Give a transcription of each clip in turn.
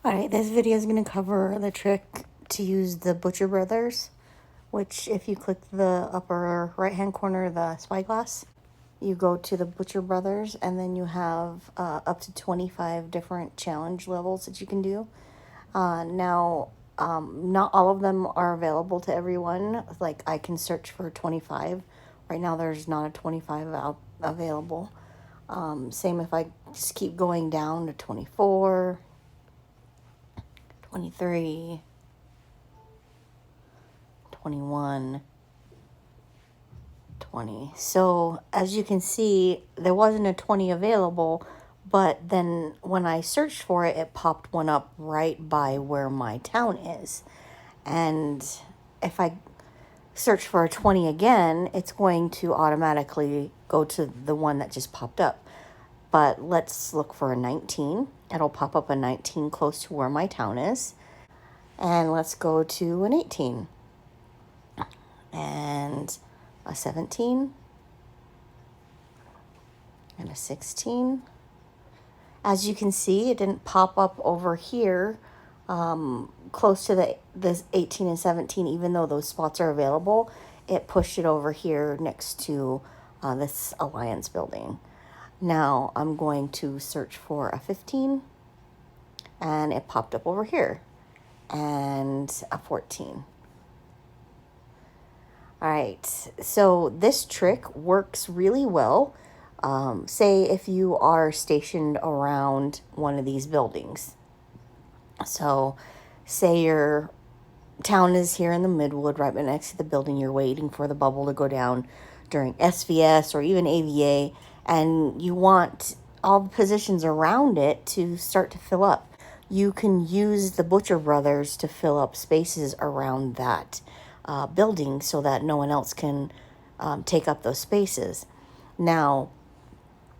Alright, this video is going to cover the trick to use the Butcher Brothers, which if you click the upper right hand corner of the spyglass, you go to the Butcher Brothers and then you have up to 25 different challenge levels that you can do. Now, not all of them are available to everyone. Like I can search for 25. Right now there's not a 25 out available. Same if I just keep going down to 24. 23, 21, 20. So as you can see, there wasn't a 20 available, but then when I searched for it, it popped one up right by where my town is. And if I search for a 20 again, it's going to automatically go to the one that just popped up. But let's look for a 19. It'll pop up a 19 close to where my town is. And let's go to an 18. And a 17. And a 16. As you can see, it didn't pop up over here close to this 18 and 17, even though those spots are available. It pushed it over here next to this Alliance building. Now I'm going to search for a 15, and it popped up over here, and a 14. All right, so this trick works really well. Say if you are stationed around one of these buildings. So say your town is here in the Midwood, right next to the building. You're waiting for the bubble to go down during SVS or even AVA, and you want all the positions around it to start to fill up. You can use the Butcher Brothers to fill up spaces around that building so that no one else can take up those spaces. Now,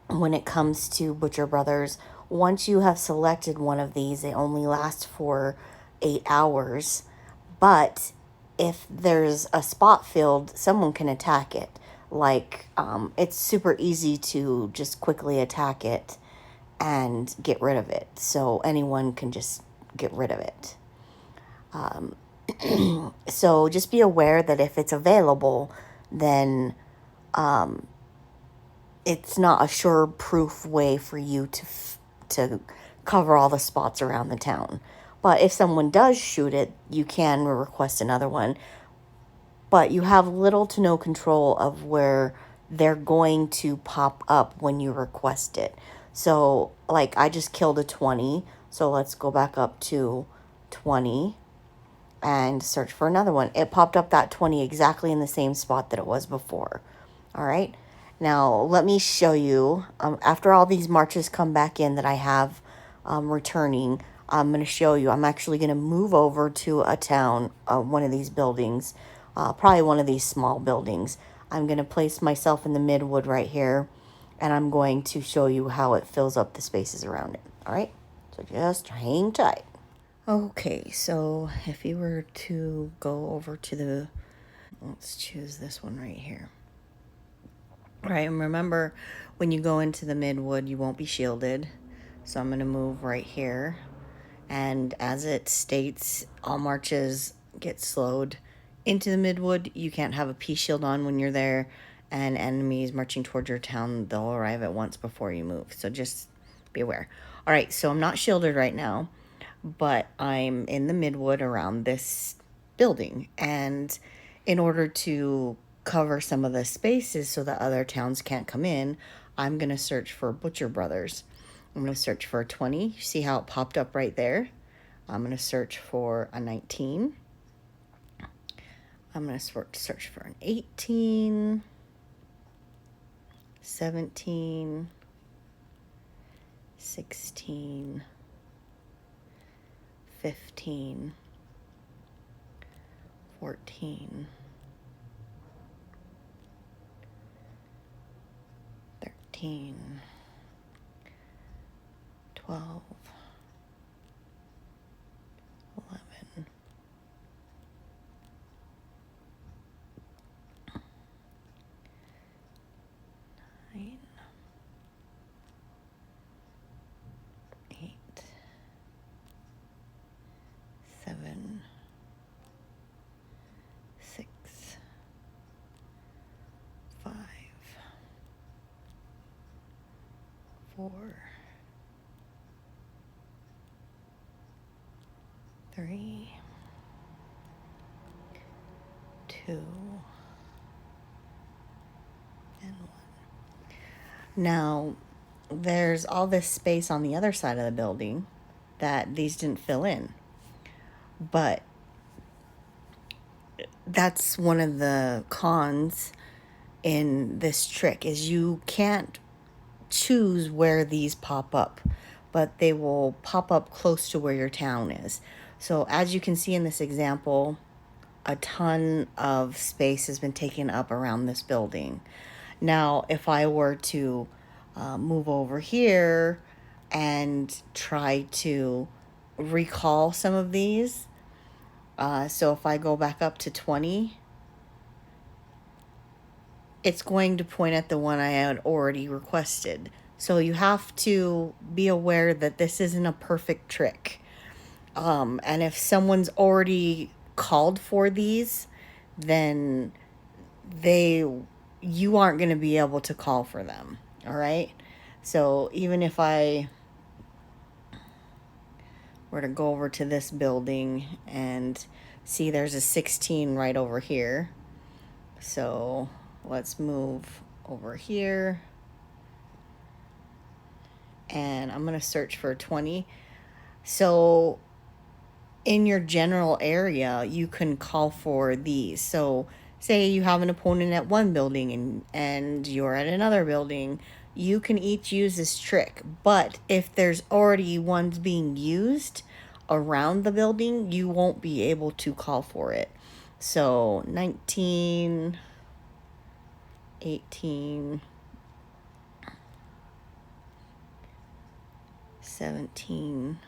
when it comes to Butcher Brothers, once you have selected one of these, they only last for 8 hours. But if there's a spot filled, someone can attack it. Like, it's super easy to just quickly attack it and get rid of it. So anyone can just get rid of it. So just be aware that if it's available, then it's not a sure-proof way for you to cover all the spots around the town. But if someone does shoot it, you can request another one. But you have little to no control of where they're going to pop up when you request it. So, like, I just killed a 20. So let's go back up to 20 and search for another one. It popped up that 20 exactly in the same spot that it was before. All right. Now, let me show you, after all these marches come back in that I have returning, I'm going to show you. I'm actually going to move over to a town, one of these buildings, probably one of these small buildings. I'm going to place myself in the Midwood right here, and I'm going to show you how it fills up the spaces around it. All right? So just hang tight. Okay, so if you were to go over to the, let's choose this one right here. Right, and remember, when you go into the Midwood, you won't be shielded. So I'm going to move right here. And as it states, all marches get slowed. Into the Midwood, you can't have a peace shield on when you're there. And enemies marching towards your town, they'll arrive at once before you move. So just be aware. All right, so I'm not shielded right now, but I'm in the Midwood around this building. And in order to cover some of the spaces so that other towns can't come in, I'm going to search for Butcher Brothers. I'm going to search for a 20. See how it popped up right there? I'm going to search for a 19. I'm going to search for an 18, 17, 16, 15, 14, 13, 12, 11, 9, 8, 4, 3, 2, and 1. Now, there's all this space on the other side of the building that these didn't fill in. But that's one of the cons in this trick is you can't choose where these pop up, but they will pop up close to where your town is. So as you can see in this example, a ton of space has been taken up around this building. Now, if I were to move over here and try to recall some of these, so if I go back up to 20, it's going to point at the one I had already requested. So you have to be aware that this isn't a perfect trick. And if someone's already called for these, then you aren't going to be able to call for them. All right. So even if I were to go over to this building and see there's a 16 right over here. So let's move over here. And I'm going to search for 20. So in your general area, you can call for these. So say you have an opponent at one building and you're at another building, you can each use this trick. But if there's already ones being used around the building, you won't be able to call for it. So 19, 18, 17,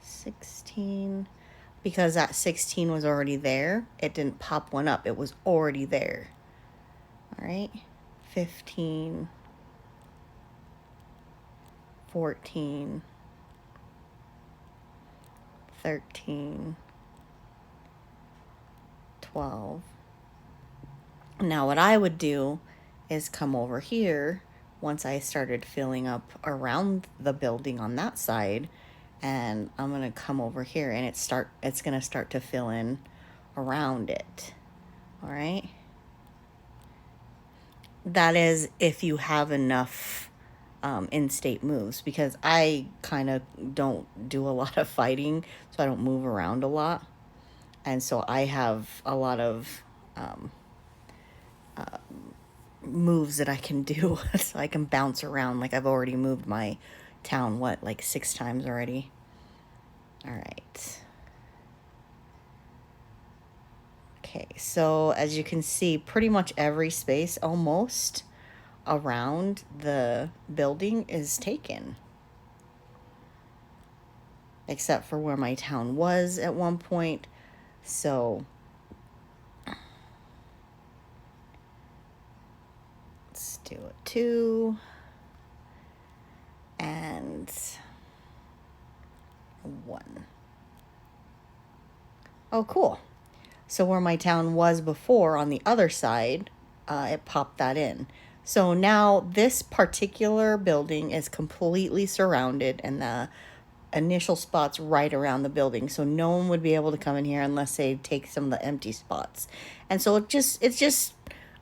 16, because that 16 was already there, it didn't pop one up, it was already there. All right, 15, 14, 13, 12. Now what I would do is come over here once I started filling up around the building on that side, and I'm going to come over here and it's going to start to fill in around it. All right. That is if you have enough in-state moves, because I kind of don't do a lot of fighting, so I don't move around a lot. And so I have a lot of moves that I can do so I can bounce around. Like I've already moved my town, like 6 times already. All right. Okay, so as you can see, pretty much every space almost around the building is taken. Except for where my town was at one point. So let's do a 2 and 1. Oh, cool. So where my town was before on the other side, it popped that in. So now this particular building is completely surrounded, and the initial spots right around the building. So no one would be able to come in here unless they take some of the empty spots. And so it's just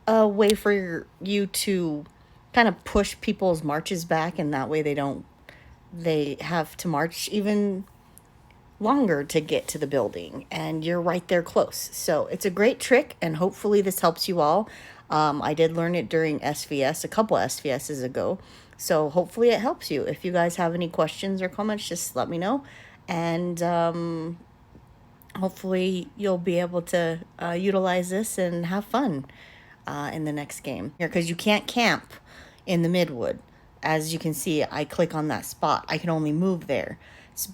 a way for you to kind of push people's marches back, and that way they have to march even longer to get to the building, and you're right there close. So it's a great trick, and hopefully this helps you all. I did learn it during SVS, a couple SVSs ago. So hopefully it helps you. If you guys have any questions or comments, just let me know. And hopefully you'll be able to utilize this and have fun in the next game. Because you can't camp in the Midwood. As you can see, I click on that spot. I can only move there.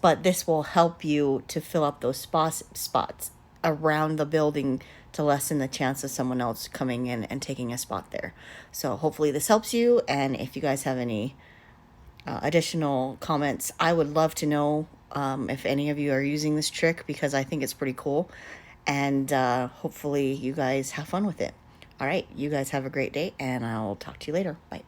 But this will help you to fill up those spots around the building to lessen the chance of someone else coming in and taking a spot there. So hopefully this helps you. And if you guys have any additional comments, I would love to know if any of you are using this trick, because I think it's pretty cool. And hopefully you guys have fun with it. All right, you guys have a great day, and I'll talk to you later. Bye.